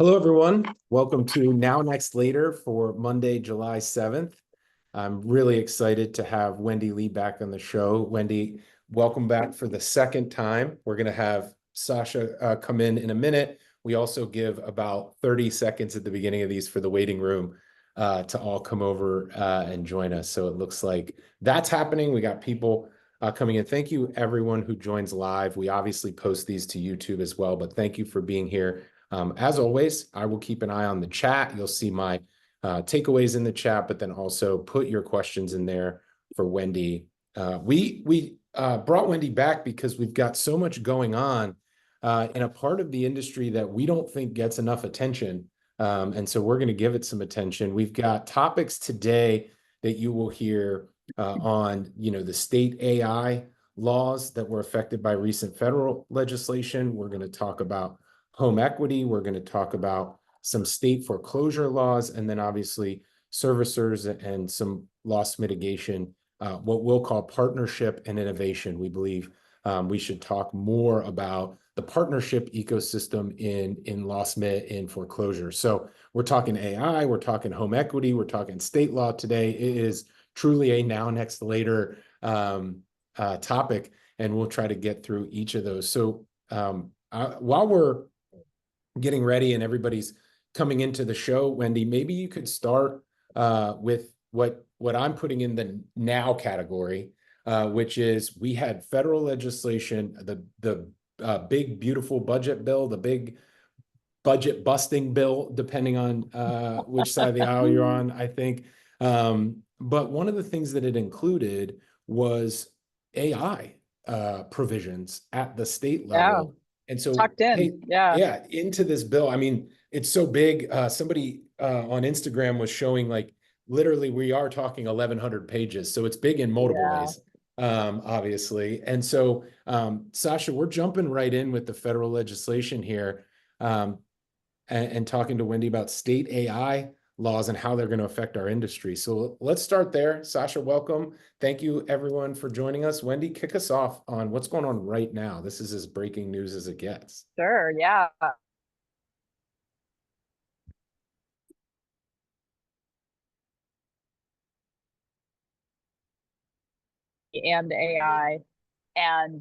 Hello, everyone. Welcome to Now Next Later for Monday, July 7th. I'm really excited to have Wendy Lee back on the show. Wendy, welcome back for the second time. We're going to have Sasha come in a minute. We also give about 30 seconds at the beginning of these for the waiting room to all come over and join us. So it looks like that's happening. We got people coming in. Thank you, everyone who joins live. We obviously post these to YouTube as well, but thank you for being here. As always, I will keep an eye on the chat. You'll see my takeaways in the chat, but then also put your questions in there for Wendy. We brought Wendy back because we've got so much going on in a part of the industry that we don't think gets enough attention. And so we're going to give it some attention. We've got topics today that you will hear on, the state AI laws that were affected by recent federal legislation. We're going to talk about home equity. We're going to talk about some state foreclosure laws, and then obviously servicers and some loss mitigation, what we'll call partnership and innovation. We believe we should talk more about the partnership ecosystem in loss mit in foreclosure. So we're talking AI, we're talking home equity, we're talking state law today. It is truly a now, next, later topic, and we'll try to get through each of those. So while we're getting ready and everybody's coming into the show, Wendy, maybe you could start with what I'm putting in the now category, which is we had federal legislation, the big beautiful budget bill, the big budget busting bill, depending on which side of the aisle you're on, I think. But one of the things that it included was AI provisions at the state level. And so tucked in, into this bill. I mean, it's so big. Somebody on Instagram was showing, like, literally we are talking 1,100 pages. So it's big in multiple ways, obviously. And so, Sasha, we're jumping right in with the federal legislation here and talking to Wendy about state AI laws and how they're going to affect our industry. So let's start there. Sasha, welcome. Thank you, everyone, for joining us. Wendy, kick us off on what's going on right now. This is as breaking news as it gets. Sure, yeah. And AI, and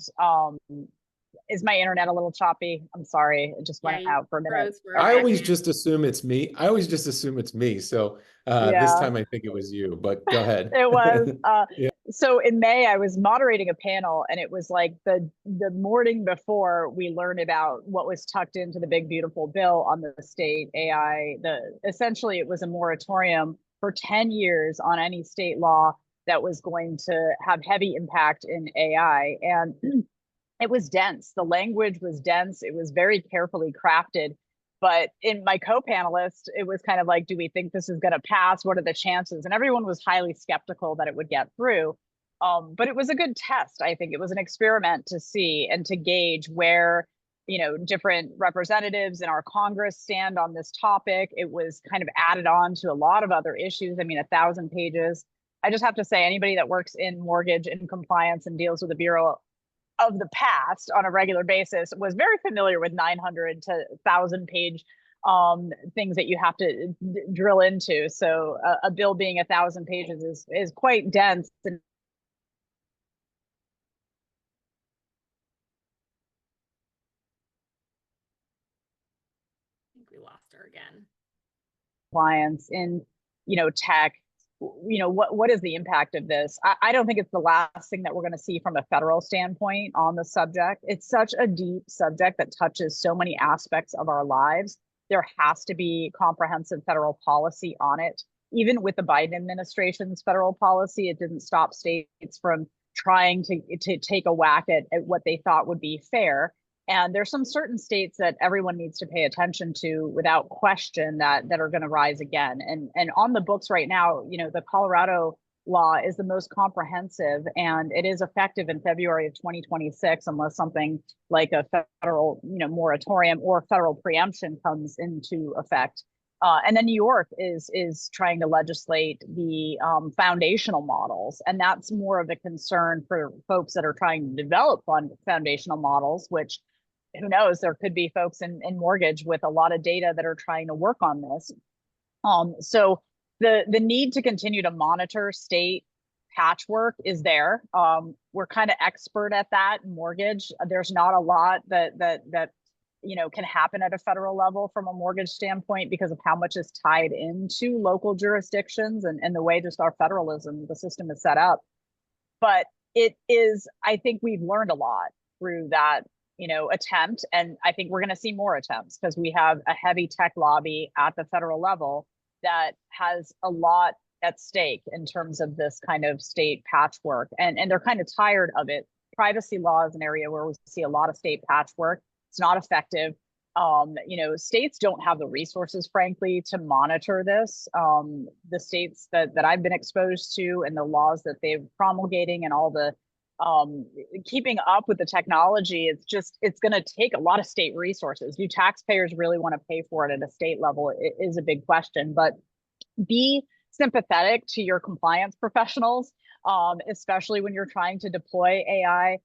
is my internet a little choppy? I'm sorry, it just went out for a minute. I always just assume it's me. So this time I think it was you, but go ahead. It was. So in May, I was moderating a panel, and it was like the morning before we learned about what was tucked into the big beautiful bill on the state AI. Essentially it was a moratorium for 10 years on any state law that was going to have heavy impact in AI. And it was dense. The language was dense. It was very carefully crafted. But in my co-panelist, it was kind of like, do we think this is going to pass? What are the chances? And everyone was highly skeptical that it would get through. But it was a good test. I think it was an experiment to see and to gauge where, different representatives in our Congress stand on this topic. It was kind of added on to a lot of other issues. I mean, 1,000 pages. I just have to say, anybody that works in mortgage and compliance and deals with the Bureau of the past on a regular basis was very familiar with 900 to 1,000 page things that you have to drill into. So a bill being 1,000 pages is quite dense. And I think we lost her again. Clients in, tech. What is the impact of this? I don't think it's the last thing that we're going to see from a federal standpoint on the subject. It's such a deep subject that touches so many aspects of our lives. There has to be comprehensive federal policy on it. Even with the Biden administration's federal policy, it didn't stop states from trying to take a whack at what they thought would be fair. And there's some certain states that everyone needs to pay attention to without question that are going to rise again. And on the books right now, the Colorado law is the most comprehensive, and it is effective in February of 2026, unless something like a federal, moratorium or federal preemption comes into effect. And then New York is trying to legislate the foundational models, and that's more of a concern for folks that are trying to develop foundational models, which who knows, there could be folks in mortgage with a lot of data that are trying to work on this. So the need to continue to monitor state patchwork is there. We're kind of expert at that in mortgage. There's not a lot that can happen at a federal level from a mortgage standpoint because of how much is tied into local jurisdictions and the way just our federalism, the system is set up. But it is, I think we've learned a lot through that attempt, and I think we're going to see more attempts because we have a heavy tech lobby at the federal level that has a lot at stake in terms of this kind of state patchwork, and they're kind of tired of it. Privacy law is an area where we see a lot of state patchwork. It's not effective. States don't have the resources, frankly, to monitor this. The states that I've been exposed to and the laws that they're promulgating and all the keeping up with the technology, it's going to take a lot of state resources. Do taxpayers really want to pay for it at a state level? It is a big question, but be sympathetic to your compliance professionals, especially when you're trying to deploy AI.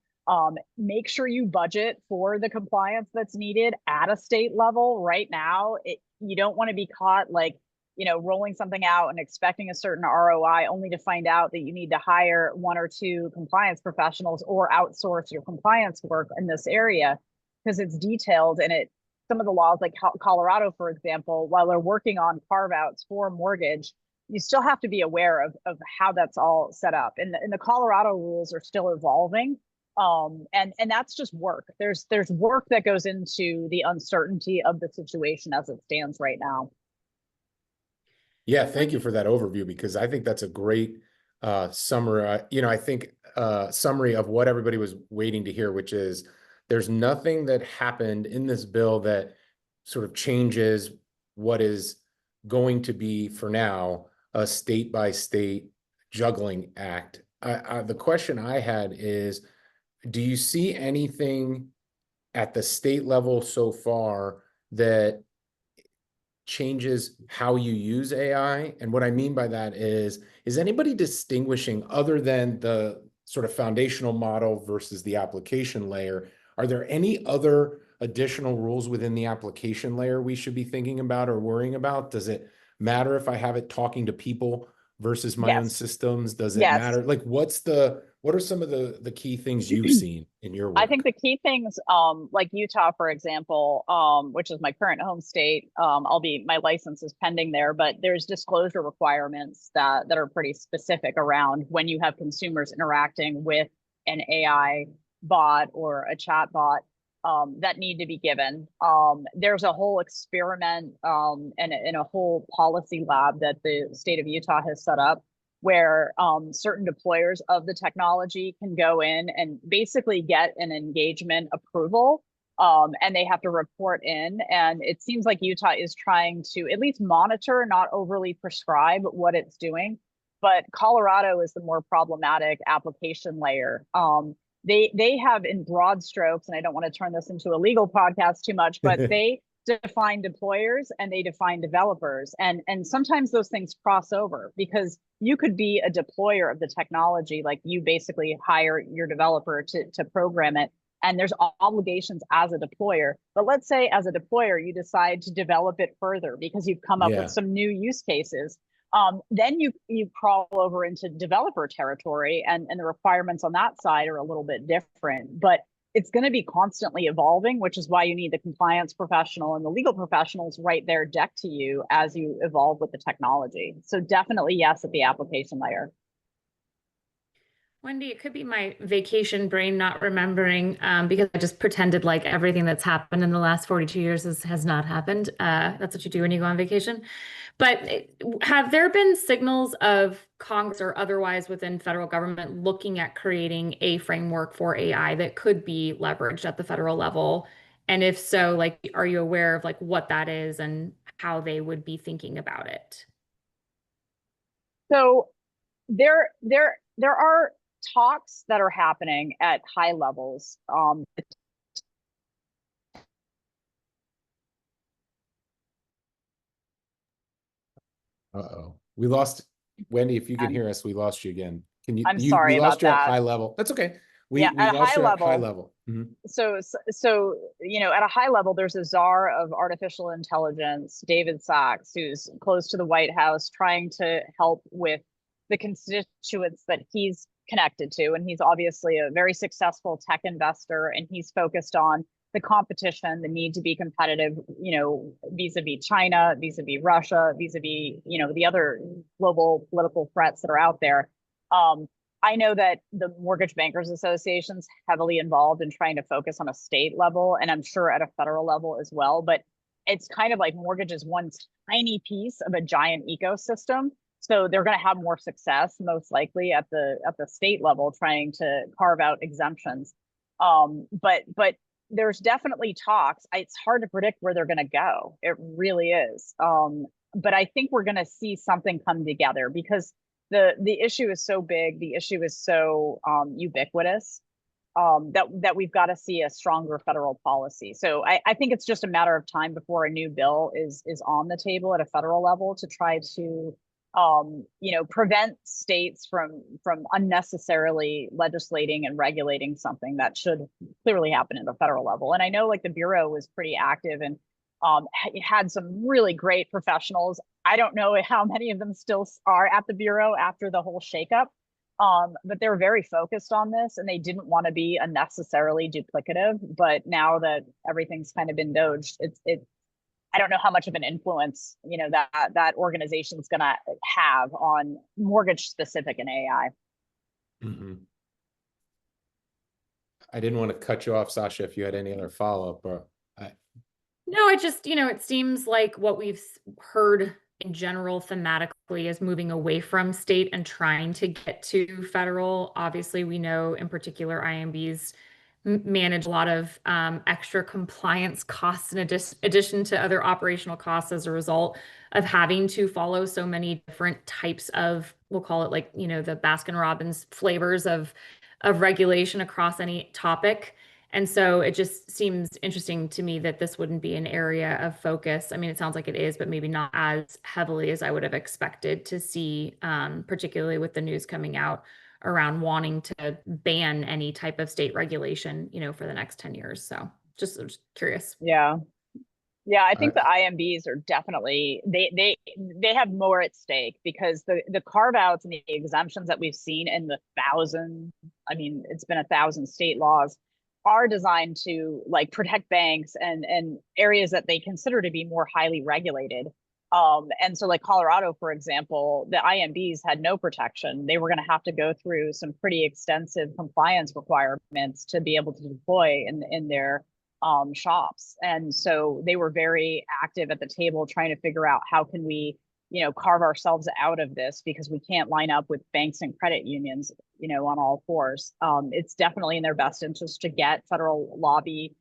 Make sure you budget for the compliance that's needed at a state level. Right now, you don't want to be caught rolling something out and expecting a certain ROI only to find out that you need to hire one or two compliance professionals or outsource your compliance work in this area because it's detailed and some of the laws like Colorado, for example, while they're working on carve outs for mortgage, you still have to be aware of how that's all set up. And the Colorado rules are still evolving. And that's just work. There's work that goes into the uncertainty of the situation as it stands right now. Yeah, thank you for that overview because I think that's a great summary. I think summary of what everybody was waiting to hear, which is there's nothing that happened in this bill that sort of changes what is going to be for now a state by state juggling act. The question I had is, do you see anything at the state level so far that changes how you use AI? And what I mean by that is anybody distinguishing other than the sort of foundational model versus the application layer? Are there any other additional rules within the application layer we should be thinking about or worrying about? Does it matter if I have it talking to people versus my own systems? Does it matter? Like, what are some of the key things you've seen in your work? I think the key things, like Utah, for example, which is my current home state, my license is pending there, but there's disclosure requirements that are pretty specific around when you have consumers interacting with an AI bot or a chat bot that need to be given. There's a whole experiment and a whole policy lab that the state of Utah has set up where certain deployers of the technology can go in and basically get an engagement approval, and they have to report in. And it seems like Utah is trying to at least monitor, not overly prescribe what it's doing. But Colorado is the more problematic application layer. They have, in broad strokes, and I don't want to turn this into a legal podcast too much, but they define deployers and they define developers. And sometimes those things cross over because you could be a deployer of the technology, like you basically hire your developer to program it. And there's obligations as a deployer. But let's say as a deployer, you decide to develop it further because you've come up with some new use cases. Then you crawl over into developer territory and the requirements on that side are a little bit different. But it's going to be constantly evolving, which is why you need the compliance professional and the legal professionals right there deck to you as you evolve with the technology. So definitely yes at the application layer. Wendy, it could be my vacation brain not remembering because I just pretended like everything that's happened in the last 42 years has not happened. That's what you do when you go on vacation. But have there been signals of Congress or otherwise within federal government looking at creating a framework for AI that could be leveraged at the federal level? And if so, like, are you aware of like what that is and how they would be thinking about it? So there are talks that are happening at high levels. Uh-oh. We lost Wendy. If you can hear us, we lost you again. Can you? I'm sorry we lost about you at that. high level. That's okay. Yeah, We at a high lost you at high level. level. Mhm. So, at a high level, there's a czar of artificial intelligence, David Sachs, who's close to the White House, trying to help with the constituents that he's connected to. And he's obviously a very successful tech investor, and he's focused on the competition, the need to be competitive, vis-a-vis China, vis-a-vis Russia, vis-a-vis, the other global political threats that are out there. I know that the Mortgage Bankers Association's heavily involved in trying to focus on a state level, and I'm sure at a federal level as well. But it's kind of like mortgage is one tiny piece of a giant ecosystem. So they're going to have more success, most likely at the state level, trying to carve out exemptions. But there's definitely talks. It's hard to predict where they're going to go. It really is. But I think we're going to see something come together because the issue is so big, the issue is so ubiquitous, that we've got to see a stronger federal policy. So I think it's just a matter of time before a new bill is on the table at a federal level to try to prevent states from unnecessarily legislating and regulating something that should clearly happen at the federal level. And I know like the Bureau was pretty active and had some really great professionals. I don't know how many of them still are at the Bureau after the whole shakeup, but they're very focused on this and they didn't want to be unnecessarily duplicative. But now that everything's kind of been doged, I don't know how much of an influence, that organization is going to have on mortgage specific and AI. Mm-hmm. I didn't want to cut you off, Sasha, if you had any other follow-up, or No, I just, it seems like what we've heard in general thematically is moving away from state and trying to get to federal. Obviously, we know in particular IMBs manage a lot of extra compliance costs in addition to other operational costs as a result of having to follow so many different types of, we'll call it like, the Baskin Robbins flavors of regulation across any topic. And so it just seems interesting to me that this wouldn't be an area of focus. I mean, it sounds like it is, but maybe not as heavily as I would have expected to see, particularly with the news coming out around wanting to ban any type of state regulation, for the next 10 years. So just curious. Yeah. Yeah, I think the IMBs are definitely they have more at stake because the carve outs and the exemptions that we've seen in the it's been 1,000 state laws are designed to like protect banks and areas that they consider to be more highly regulated. And so like Colorado, for example, the IMBs had no protection. They were going to have to go through some pretty extensive compliance requirements to be able to deploy in their shops. And so they were very active at the table trying to figure out how can we, carve ourselves out of this because we can't line up with banks and credit unions, on all fours. It's definitely in their best interest to get federal lobby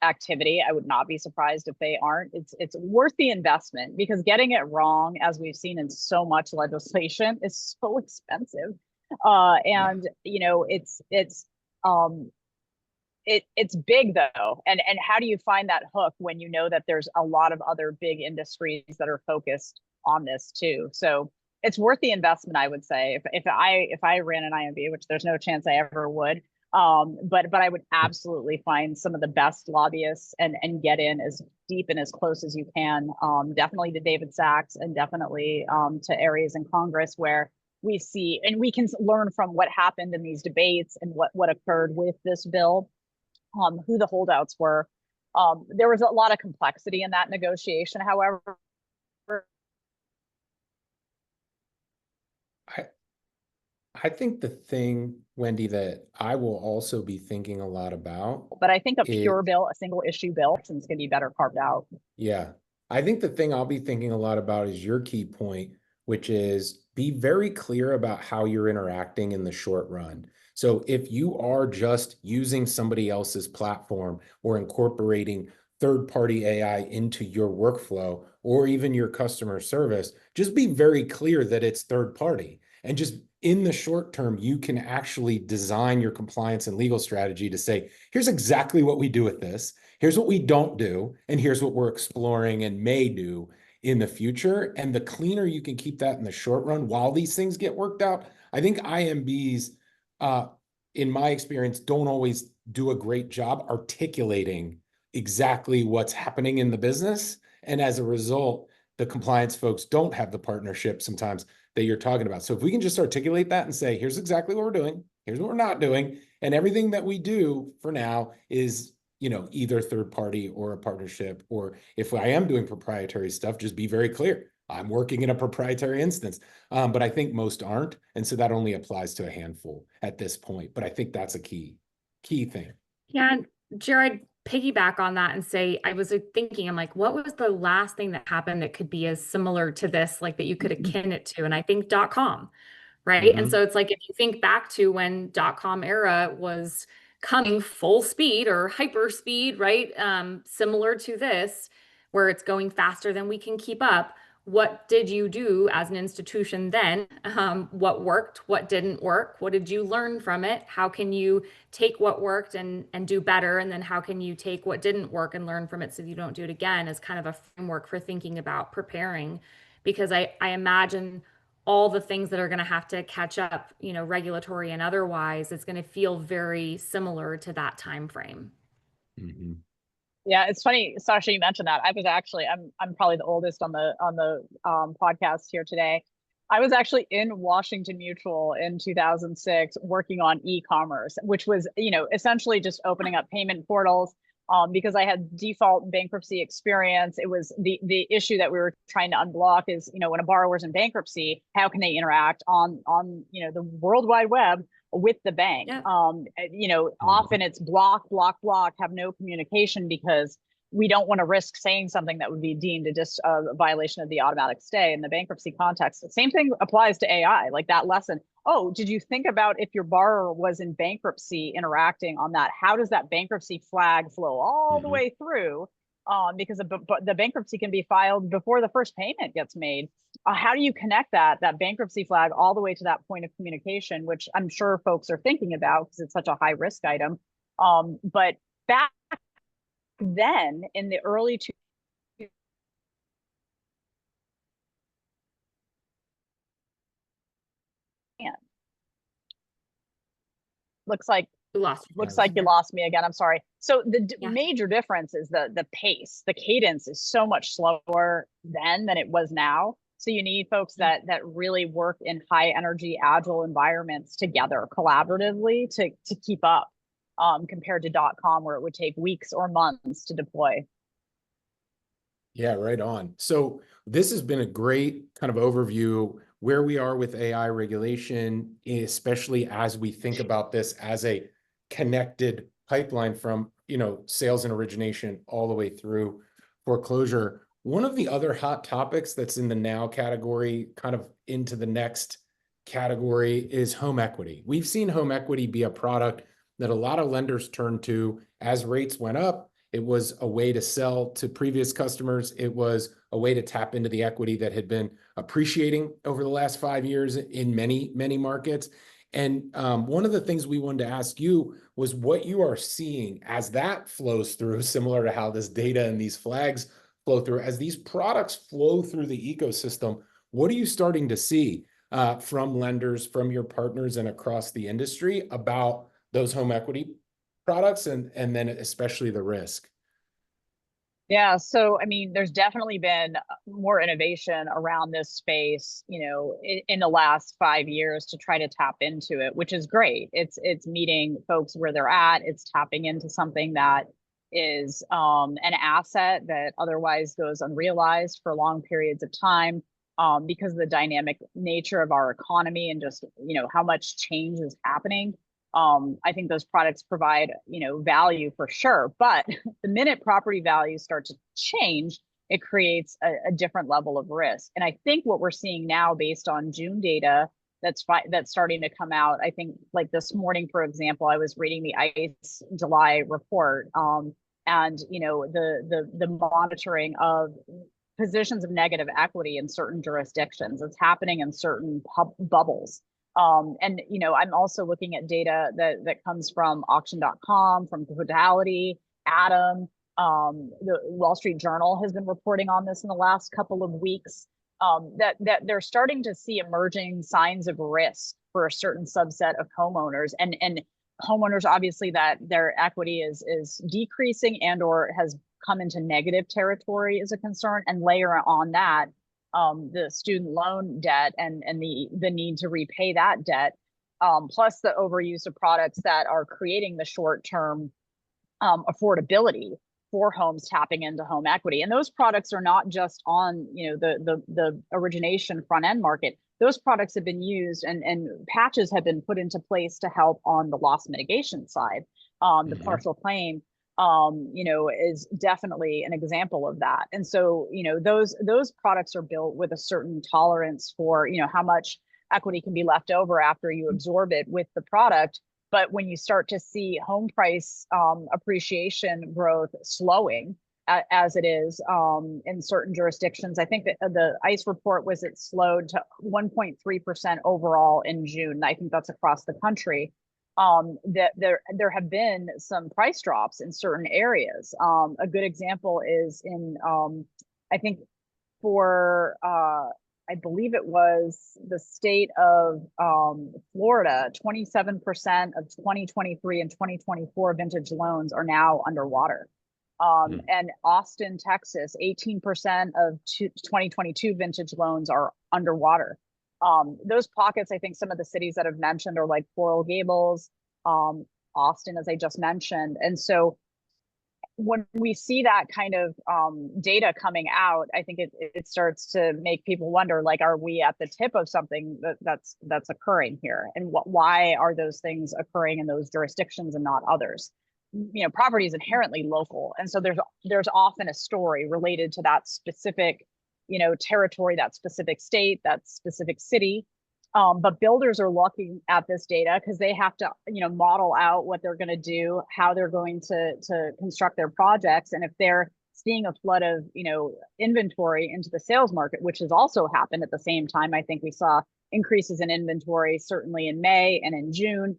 activity. I would not be surprised if they aren't. It's worth the investment because getting it wrong, as we've seen in so much legislation, is so expensive. And it's big though. And how do you find that hook when you know that there's a lot of other big industries that are focused on this too? So it's worth the investment, I would say. If I ran an IMB, which there's no chance I ever would, but I would absolutely find some of the best lobbyists and get in as deep and as close as you can. Definitely to David Sachs and definitely to areas in Congress where we see and we can learn from what happened in these debates and what occurred with this bill, who the holdouts were. There was a lot of complexity in that negotiation, however. I think the thing, Wendy, that I will also be thinking a lot about. But I think a pure bill, a single issue bill, is going to be better carved out. Yeah. I think the thing I'll be thinking a lot about is your key point, which is be very clear about how you're interacting in the short run. So if you are just using somebody else's platform or incorporating third-party AI into your workflow or even your customer service, just be very clear that it's third party. And just in the short term, you can actually design your compliance and legal strategy to say, here's exactly what we do with this. Here's what we don't do. And here's what we're exploring and may do in the future. And the cleaner you can keep that in the short run while these things get worked out, I think IMBs in my experience, don't always do a great job articulating exactly what's happening in the business. And as a result, the compliance folks don't have the partnership sometimes that you're talking about. So if we can just articulate that and say, here's exactly what we're doing, here's what we're not doing, and everything that we do for now is, either third party or a partnership, or if I am doing proprietary stuff, just be very clear. I'm working in a proprietary instance, but I think most aren't. And so that only applies to a handful at this point. But I think that's a key thing. Yeah, Jared, piggyback on that and say, I was thinking, I'm like, what was the last thing that happened that could be as similar to this, like that you could akin it to? And I think .com, right? And so it's like, if you think back to when .com era was coming full speed or hyper speed, right? Similar to this, where it's going faster than we can keep up. What did you do as an institution then? What worked? What didn't work? What did you learn from it? How can you take what worked and do better? And then how can you take what didn't work and learn from it so you don't do it again, as kind of a framework for thinking about preparing? Because I imagine all the things that are going to have to catch up, regulatory and otherwise, it's going to feel very similar to that time frame. Mm-hmm. Yeah, it's funny, Sasha, you mentioned that. I was actually, I'm probably the oldest on the podcast here today. I was actually in Washington Mutual in 2006 working on e-commerce, which was, essentially just opening up payment portals. Because I had default bankruptcy experience. It was the issue that we were trying to unblock is, when a borrower's in bankruptcy, how can they interact on the World Wide Web with the bank? Yeah. Often it's block, have no communication, because we don't want to risk saying something that would be deemed a violation of the automatic stay in the bankruptcy context. The same thing applies to AI, like that lesson. Oh, did you think about if your borrower was in bankruptcy interacting on that? How does that bankruptcy flag flow all the way through? Because the bankruptcy can be filed before the first payment gets made. How do you connect that bankruptcy flag all the way to that point of communication, which I'm sure folks are thinking about because it's such a high risk item. But back then in the early looks like you lost me again. I'm sorry. So the major difference is the pace. The cadence is so much slower then than it was now. So you need folks that really work in high energy, agile environments together collaboratively to keep up, compared to .com, where it would take weeks or months to deploy. Yeah, right on. So this has been a great kind of overview where we are with AI regulation, especially as we think about this as a connected pipeline from, sales and origination all the way through foreclosure. One of the other hot topics that's in the now category, kind of into the next category, is home equity. We've seen home equity be a product that a lot of lenders turned to as rates went up. It was a way to sell to previous customers. It was a way to tap into the equity that had been appreciating over the last 5 years in many, many markets. And one of the things we wanted to ask you was what you are seeing as that flows through, similar to how this data and these flags flow through. As these products flow through the ecosystem, what are you starting to see from lenders, from your partners, and across the industry about those home equity products and then especially the risk? Yeah, so I mean, there's definitely been more innovation around this space, in the last 5 years to try to tap into it, which is great. It's meeting folks where they're at. It's tapping into something that is an asset that otherwise goes unrealized for long periods of time, because of the dynamic nature of our economy and just how much change is happening. I think those products provide, value for sure. But the minute property values start to change, it creates a different level of risk. And I think what we're seeing now, based on June data that's starting to come out, I think like this morning, for example, I was reading the ICE July report, and the monitoring of positions of negative equity in certain jurisdictions. It's happening in certain bubbles. And I'm also looking at data that comes from auction.com, from Fidelity, Adam. The Wall Street Journal has been reporting on this in the last couple of weeks, that they're starting to see emerging signs of risk for a certain subset of homeowners. And homeowners, obviously, that their equity is decreasing and or has come into negative territory is a concern, and layer on that the student loan debt and the need to repay that debt, plus the overuse of products that are creating the short-term affordability for homes tapping into home equity. And those products are not just on, you know, the origination front end market. Those products have been used and patches have been put into place to help on the loss mitigation side. The partial claim, you know, is definitely an example of that. And so, you know, those products are built with a certain tolerance for, you know, how much equity can be left over after you absorb it with the product. But when you start to see home price appreciation growth slowing as it is in certain jurisdictions, I think that the ICE report was it slowed to 1.3% overall in June. I think that's across the country. That there have been some price drops in certain areas. A good example is in I think for I believe it was the state of Florida, 27% of 2023 and 2024 vintage loans are now underwater. And Austin, Texas, 18% of 2022 vintage loans are underwater. Those pockets, I think some of the cities that I've mentioned are like Coral Gables, Austin, as I just mentioned. And so when we see that kind of data coming out, I think it starts to make people wonder, like, are we at the tip of something that's occurring here? And why are those things occurring in those jurisdictions and not others? You know, property is inherently local. And so there's often a story related to that specific, you know, territory, that specific state, that specific city. But builders are looking at this data because they have to, you know, model out what they're going to do, how they're going to construct their projects. And if they're seeing a flood of, you know, inventory into the sales market, which has also happened at the same time, I think we saw increases in inventory, certainly in May and in June.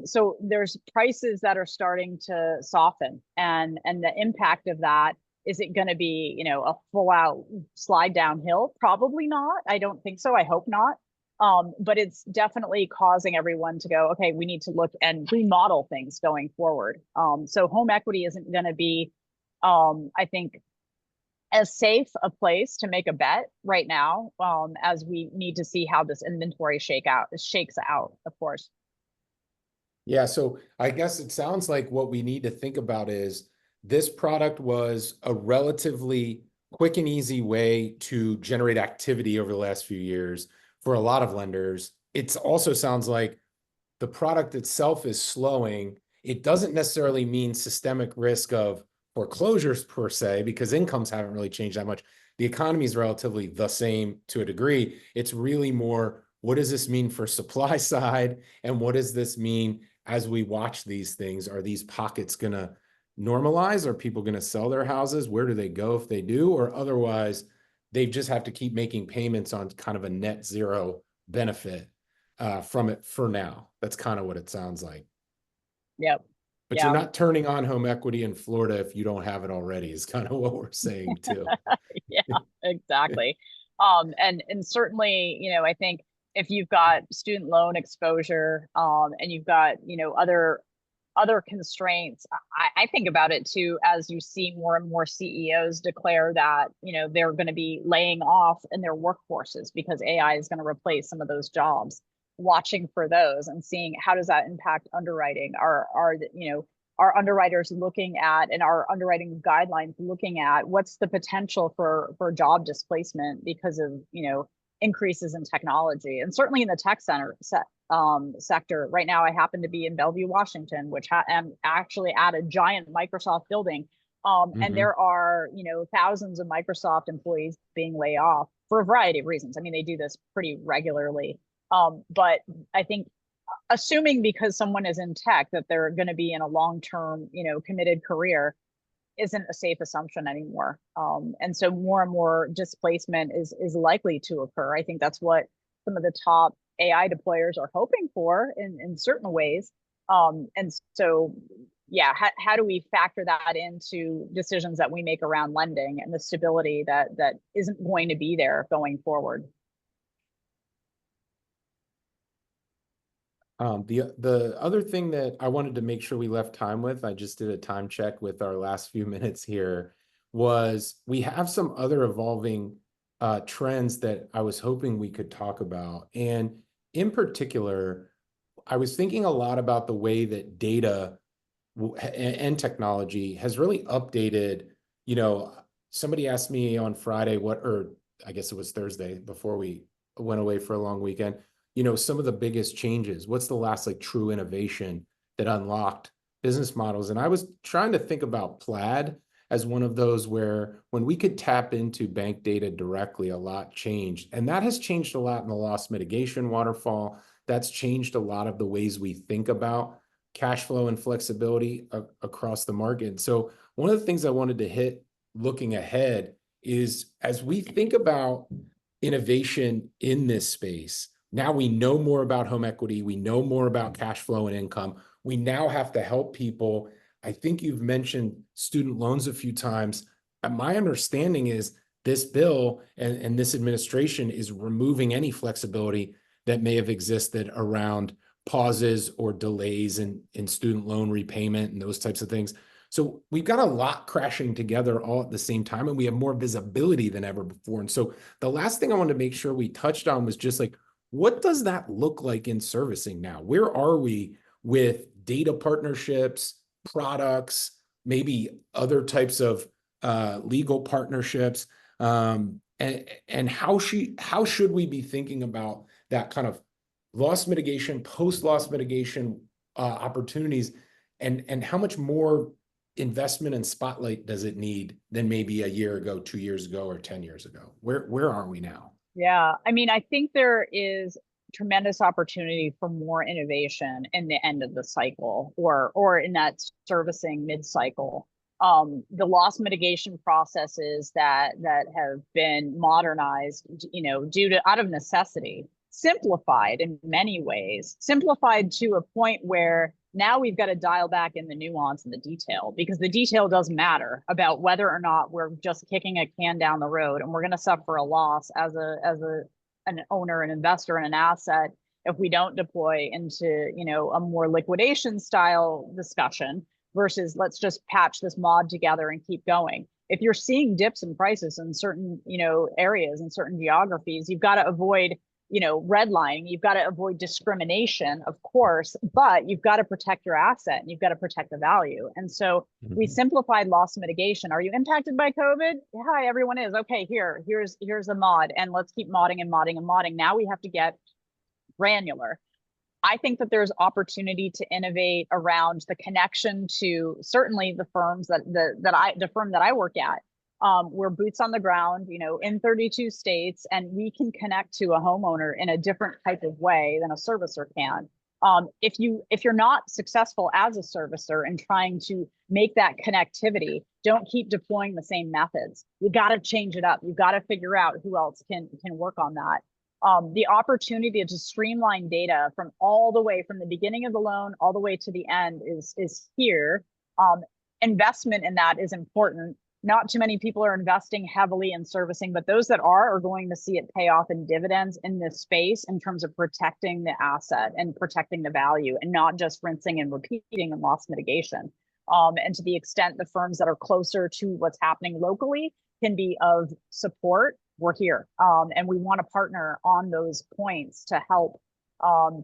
So there's prices that are starting to soften, and the impact of that, is it going to be, you know, a full out slide downhill? Probably not. I don't think so. I hope not. But it's definitely causing everyone to go, okay, we need to look and remodel things going forward. So home equity isn't going to be, I think, as safe a place to make a bet right now, as we need to see how this inventory shakes out, of course. Yeah, so I guess it sounds like what we need to think about is this product was a relatively quick and easy way to generate activity over the last few years for a lot of lenders. It also sounds like the product itself is slowing. It doesn't necessarily mean systemic risk of foreclosures per se, because incomes haven't really changed that much. The economy is relatively the same to a degree. It's really more, what does this mean for supply side? And what does this mean as we watch these things? Are these pockets going to normalize? Are people going to sell their houses? Where do they go if they do? Or otherwise, they just have to keep making payments on kind of a net zero benefit from it for now. That's kind of what it sounds like. Yep. But you're not turning on home equity in Florida if you don't have it already, is kind of what we're saying too. Yeah, exactly. And certainly, you know, I think if you've got student loan exposure, and you've got, you know, other constraints, I think about it too, as you see more and more CEOs declare that, you know, they're going to be laying off in their workforces because AI is going to replace some of those jobs. Watching for those and seeing how does that impact underwriting? Are underwriters looking at, and our underwriting guidelines looking at, what's the potential for job displacement because of, you know, increases in technology? And certainly in the tech sector right now, I happen to be in Bellevue, Washington, which am actually at a giant Microsoft building. And there are, you know, thousands of Microsoft employees being laid off for a variety of reasons. I mean, they do this pretty regularly. But I think assuming because someone is in tech that they're going to be in a long-term, you know, committed career isn't a safe assumption anymore. And so more and more displacement is likely to occur. I think that's what some of the top AI deployers are hoping for in certain ways. And so, yeah, how do we factor that into decisions that we make around lending and the stability that isn't going to be there going forward? The other thing that I wanted to make sure we left time with, I just did a time check with our last few minutes here, was we have some other evolving trends that I was hoping we could talk about. And in particular, I was thinking a lot about the way that data and technology has really updated. Somebody asked me on Friday or I guess it was Thursday before we went away for a long weekend, some of the biggest changes. What's the last true innovation that unlocked business models? And I was trying to think about Plaid as one of those where when we could tap into bank data directly, a lot changed. And that has changed a lot in the loss mitigation waterfall. That's changed a lot of the ways we think about cash flow and flexibility across the market. So one of the things I wanted to hit looking ahead is as we think about innovation in this space, now we know more about home equity. We know more about cash flow and income. We now have to help people. I think you've mentioned student loans a few times. My understanding is this bill and this administration is removing any flexibility that may have existed around pauses or delays in student loan repayment and those types of things. So we've got a lot crashing together all at the same time, and we have more visibility than ever before. And so the last thing I wanted to make sure we touched on was just what does that look like in servicing now? Where are we with data partnerships, products, maybe other types of legal partnerships? And how should we be thinking about that kind of loss mitigation, post-loss mitigation opportunities, and how much more investment and spotlight does it need than maybe a year ago, 2 years ago, or 10 years ago? Where are we now? Yeah, I mean, I think there is tremendous opportunity for more innovation in the end of the cycle or in that servicing mid-cycle. The loss mitigation processes that have been modernized, out of necessity, simplified in many ways, simplified to a point where now we've got to dial back in the nuance and the detail, because the detail does matter about whether or not we're just kicking a can down the road and we're going to suffer a loss as an owner, an investor, and an asset if we don't deploy into a more liquidation style discussion versus let's just patch this mod together and keep going. If you're seeing dips in prices in certain areas and certain geographies, you've got to avoid redlining. You've got to avoid discrimination, of course, but you've got to protect your asset and you've got to protect the value. And so we simplified loss mitigation. Are you impacted by COVID? Hi, everyone is. Okay, here's a mod, and let's keep modding and modding and modding. Now we have to get granular. I think that there's opportunity to innovate around the connection to certainly the firms the firm that I work at. We're boots on the ground, in 32 states, and we can connect to a homeowner in a different type of way than a servicer can. If you're not successful as a servicer in trying to make that connectivity, don't keep deploying the same methods. You got to change it up. You got to figure out who else can work on that. The opportunity to streamline data from all the way from the beginning of the loan all the way to the end is here. Investment in that is important. Not too many people are investing heavily in servicing, but those that are going to see it pay off in dividends in this space in terms of protecting the asset and protecting the value and not just rinsing and repeating in loss mitigation. And to the extent the firms that are closer to what's happening locally can be of support, we're here. And we want to partner on those points to help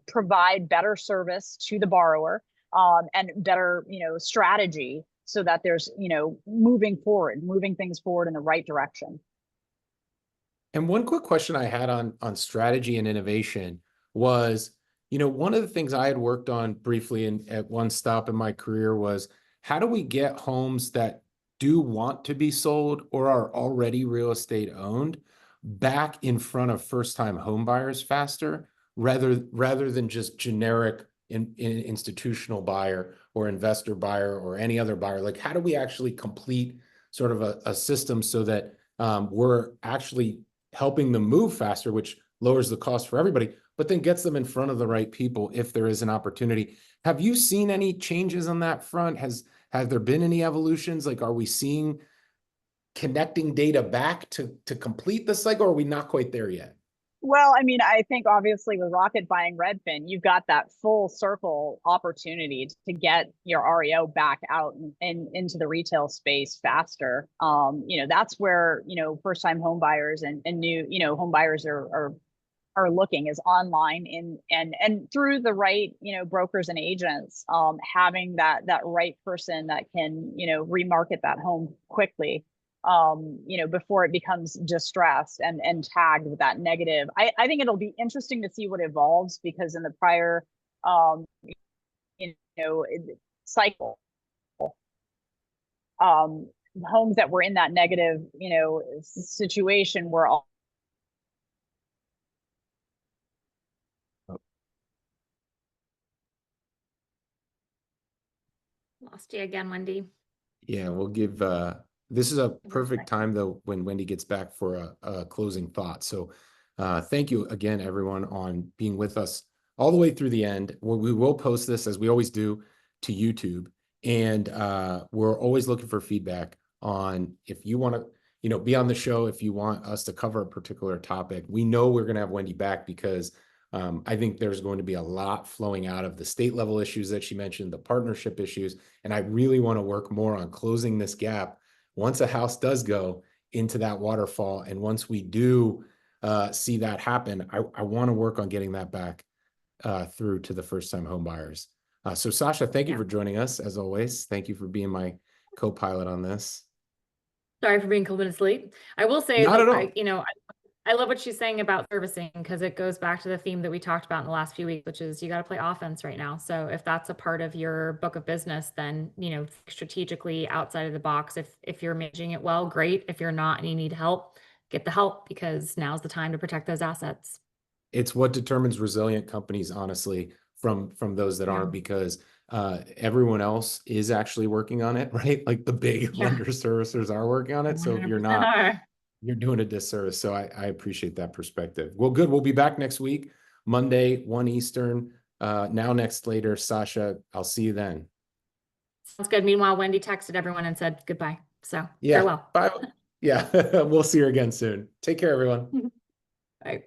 provide better service to the borrower and better, strategy, so that there's, moving things forward in the right direction. And one quick question I had on strategy and innovation was, one of the things I had worked on briefly at one stop in my career was how do we get homes that do want to be sold or are already real estate owned back in front of first-time home buyers faster rather than just generic institutional buyer or investor buyer or any other buyer? Like, how do we actually complete sort of a system so that we're actually helping them move faster, which lowers the cost for everybody, but then gets them in front of the right people if there is an opportunity? Have you seen any changes on that front? Have there been any evolutions? Like, are we seeing connecting data back to complete the cycle, or are we not quite there yet? Well, I mean, I think obviously with Rocket buying Redfin, you've got that full circle opportunity to get your REO back out and into the retail space faster. That's where, first time home buyers and new, home buyers are looking is online and through the right, brokers and agents, having that right person that can, remarket that home quickly, before it becomes distressed and tagged with that negative. I think it'll be interesting to see what evolves, because in the prior, um, you know, cycle, um, homes that were in that negative, situation were all. Lost you again, Wendy. Yeah, we'll give, this is a perfect time though, when Wendy gets back for a closing thought. So thank you again, everyone, on being with us all the way through the end. We will post this, as we always do, to YouTube. And we're always looking for feedback on if you want to, be on the show, if you want us to cover a particular topic. We know we're going to have Wendy back because I think there's going to be a lot flowing out of the state level issues that she mentioned, the partnership issues, and I really want to work more on closing this gap once a house does go into that waterfall. And once we do see that happen, I want to work on getting that back through to the first time home buyers. So Sasha, thank you for joining us as always. Thank you for being my co-pilot on this. Sorry for being a couple minutes late. I will say, Not at all. I love what she's saying about servicing, because it goes back to the theme that we talked about in the last few weeks, which is you got to play offense right now. So if that's a part of your book of business, then, strategically outside of the box. If you're managing it well, great. If you're not and you need help, get the help, because now's the time to protect those assets. It's what determines resilient companies, honestly, from those that aren't, because everyone else is actually working on it, right? Like the big lender servicers are working on it. So if you're not, you're doing a disservice. So I appreciate that perspective. Well, good. We'll be back next week, Monday, 1 Eastern. Now next later, Sasha, I'll see you then. Sounds good. Meanwhile, Wendy texted everyone and said goodbye. So yeah, farewell. bye. Yeah, we'll see her again soon. Take care, everyone. Bye.